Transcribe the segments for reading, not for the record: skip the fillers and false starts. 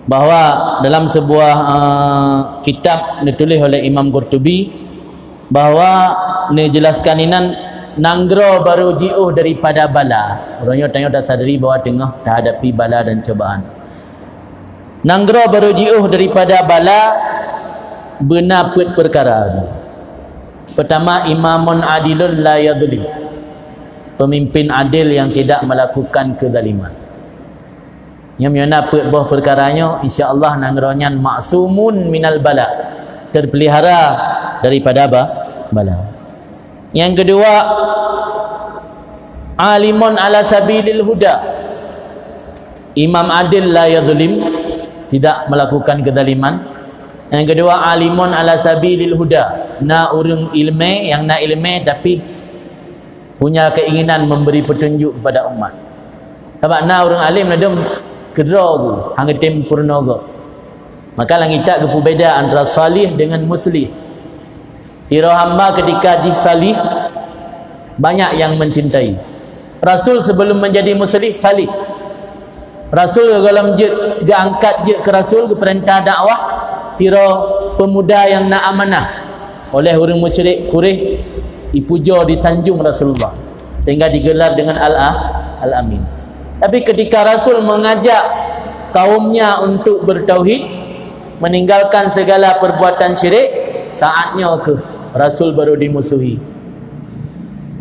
bahawa dalam sebuah kitab ditulis oleh Imam Qurtubi bahawa ni jelaskan inan nanggro baru jiuh daripada bala. Orangnya tanya tak sadari bahawa tengah terhadapi bala dan cobaan. Nanggro baru jiuh daripada bala benar put perkara. Pertama, imamun adilun la yadhlim. Pemimpin adil yang tidak melakukan kezaliman. Yang mana put boh perkaranya, insya-Allah nangronyan maksumun minal bala. Terpelihara daripada bala. Yang kedua, alimun ala sabilil huda. Imam adil la yadhlim, tidak melakukan kezaliman. Yang kedua, alimun ala sabilil huda. Na urang ilmu yang na ilmu tapi punya keinginan memberi petunjuk kepada umat. Sebab na urang alim nadum kedra tu, hang tem purna go. Maka lang kita ke beza antara salih dengan muslih. Kira hamba ketika di salih banyak yang mencintai. Rasul sebelum menjadi muslih salih. Rasul dalam je angkat je ke Rasul ke perintah dakwah kira pemuda yang nak amanah oleh orang musyrik Quraisy dipuja disanjung Rasulullah sehingga digelar dengan Al-Amin. Tapi ketika Rasul mengajak kaumnya untuk bertauhid, meninggalkan segala perbuatan syirik, saatnya ke Rasul baru dimusuhi.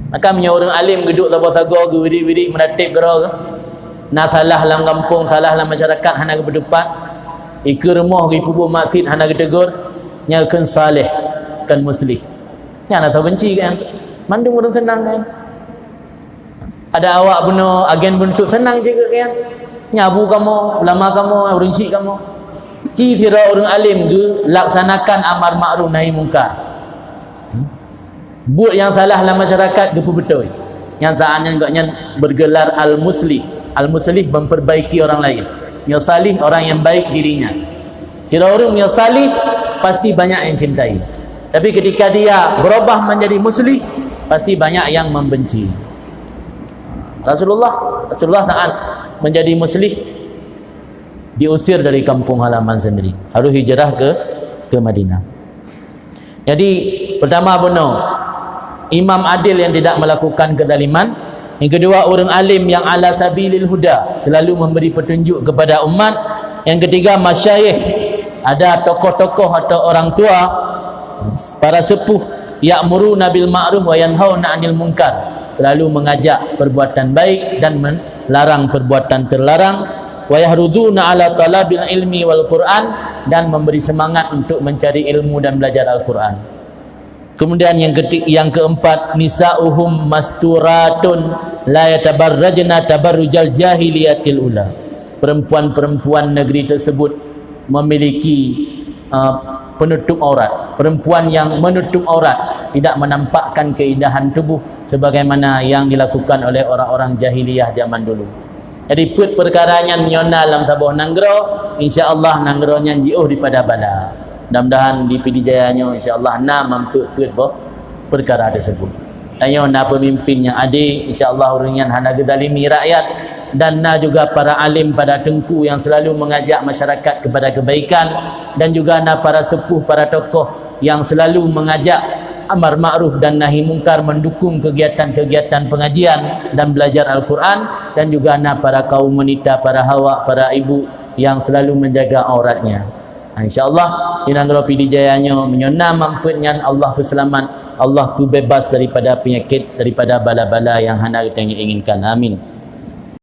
Maka punya orang alim geduk tabah saga ke widik-widik meratib gerah ke, nak salah dalam kampung, salah dalam masyarakat, hana ke berdepan, ikut rumah ke ibu masjid, hana ke tegur, nyakan salih kan muslih. Yang nak benci kan, mandung orang senang kan. Ada awak bunuh agen bentuk senang je kan. Nyabu kamu, lama kamu, beruncik kamu. Ci kira orang alim ke laksanakan amar ma'ruf nahi mungkar. Buat yang salah dalam masyarakat ke betul. Yang saatnya enggaknya bergelar al-muslih. Al-muslih memperbaiki orang lain. Yang salih orang yang baik dirinya. Kira orang yang salih pasti banyak yang cintai. Tapi ketika dia berubah menjadi muslih, pasti banyak yang membenci. Rasulullah saat menjadi muslih diusir dari kampung halaman sendiri, harus hijrah ke Madinah. Jadi pertama bunuh imam adil yang tidak melakukan kezaliman. Yang kedua, orang alim yang ala sabilil huda, selalu memberi petunjuk kepada umat. Yang ketiga, masyayikh, ada tokoh-tokoh atau orang tua, para sepuh, ya'muruna bil ma'ruf wa yanhauna 'anil munkar, selalu mengajak perbuatan baik dan melarang perbuatan terlarang. Wa yahruduna 'ala talabil ilmi wal Qur'an, dan memberi semangat untuk mencari ilmu dan belajar Al-Qur'an. Kemudian yang keempat, nisa'uhum masturatun la yatabarrajna tabarrujal jahiliyatil ula. Perempuan-perempuan negeri tersebut memiliki penutup aurat. Perempuan yang menutup aurat, tidak menampakkan keindahan tubuh sebagaimana yang dilakukan oleh orang-orang jahiliyah zaman dulu. Jadi put perkaranya nyona dalam sabuh nanggro, insya-Allah nanggronyan jiuh daripada bala. Mudah-mudahan di PD Jayanya insya-Allah na mampu put perkara tersebut. Tanya na pemimpin yang adil, insya-Allah orangnya hana gezalimi rakyat, dan na juga para alim, pada tengku yang selalu mengajak masyarakat kepada kebaikan, dan juga na para sepuh, para tokoh yang selalu mengajak amar ma'ruf dan nahi mungkar, mendukung kegiatan-kegiatan pengajian dan belajar Al-Quran, dan juga na para kaum wanita, para hawa, para ibu yang selalu menjaga auratnya. InsyaAllah inangro PD Jayanya menyona mamputnya Allah berselamat, Allah bebas daripada penyakit, daripada bala-bala yang hana kita inginkan. Amin.